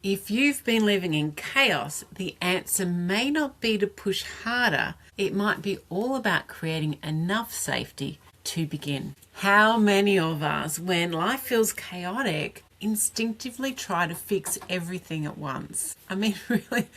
If you've been living in chaos, the answer may not be to push harder. It might be all about creating enough safety to begin. How many of us, when life feels chaotic, instinctively try to fix everything at once? I mean, really,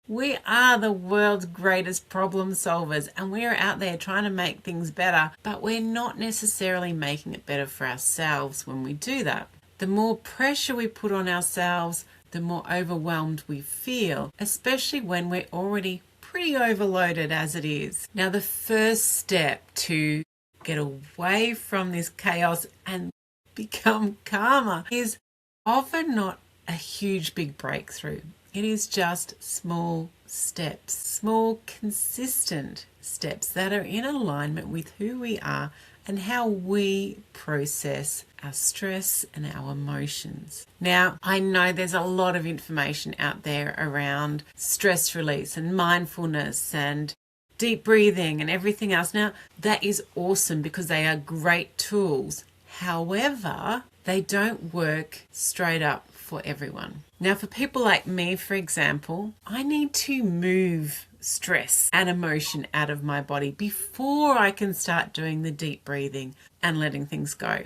we are the world's greatest problem solvers, and we're out there trying to make things better, but we're not necessarily making it better for ourselves when we do that. The more pressure we put on ourselves, the more overwhelmed we feel, especially when we're already pretty overloaded as it is. Now, the first step to get away from this chaos and become calmer is often not a huge big breakthrough. It is just small steps, small consistent steps that are in alignment with who we are and how we process our stress and our emotions. Now, I know there's a lot of information out there around stress release and mindfulness and deep breathing and everything else. Now, that is awesome because they are great tools. However, they don't work straight up for everyone. Now, for people like me, for example, I need to move stress and emotion out of my body before I can start doing the deep breathing and letting things go.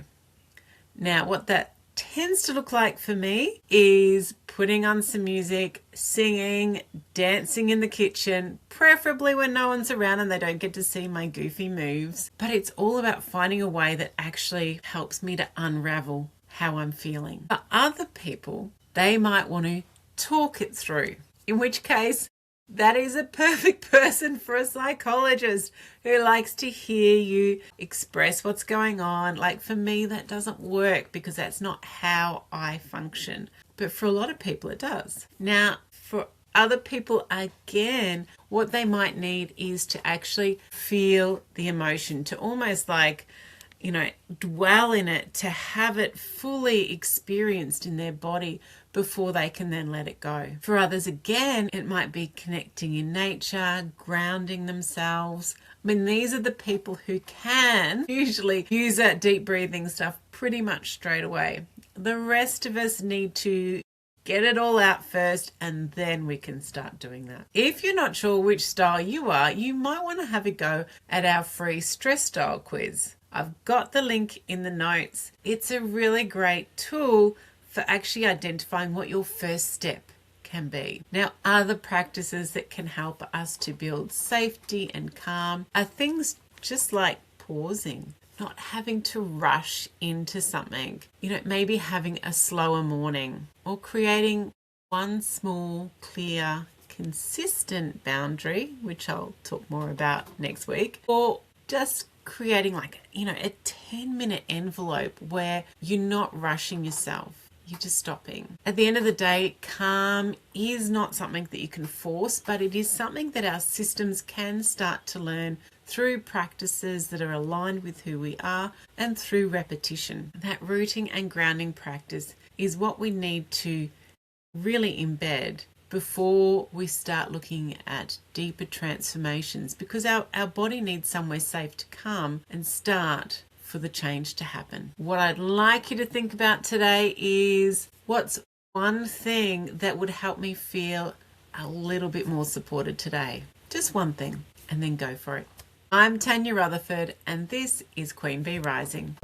Now, what that tends to look like for me is putting on some music, singing, dancing in the kitchen, preferably when no one's around and they don't get to see my goofy moves. But it's all about finding a way that actually helps me to unravel how I'm feeling. For other people, they might want to talk it through, in which case that is a perfect person for a psychologist who likes to hear you express what's going on. Like, for me, that doesn't work because that's not how I function. But for a lot of people, it does. Now, for other people, again, what they might need is to actually feel the emotion, to almost like, dwell in it, to have it fully experienced in their body before they can then let it go. For others, again, it might be connecting in nature, grounding themselves. I mean, these are the people who can usually use that deep breathing stuff pretty much straight away. The rest of us need to get it all out first, and then we can start doing that. If you're not sure which style you are, you might want to have a go at our free stress style quiz. I've got the link in the notes. It's a really great tool for actually identifying what your first step can be. Now, other practices that can help us to build safety and calm are things just like pausing, not having to rush into something, maybe having a slower morning, or creating one small, clear, consistent boundary, which I'll talk more about next week, or just creating like, a 10-minute envelope where you're not rushing yourself. You're just stopping. At the end of the day, calm is not something that you can force, but it is something that our systems can start to learn through practices that are aligned with who we are and through repetition. That rooting and grounding practice is what we need to really embed before we start looking at deeper transformations, because our body needs somewhere safe to come and start for the change to happen. What I'd like you to think about today is, what's one thing that would help me feel a little bit more supported today? Just one thing, and then go for it. I'm Tanya Rutherford, and this is Queen Bee Rising.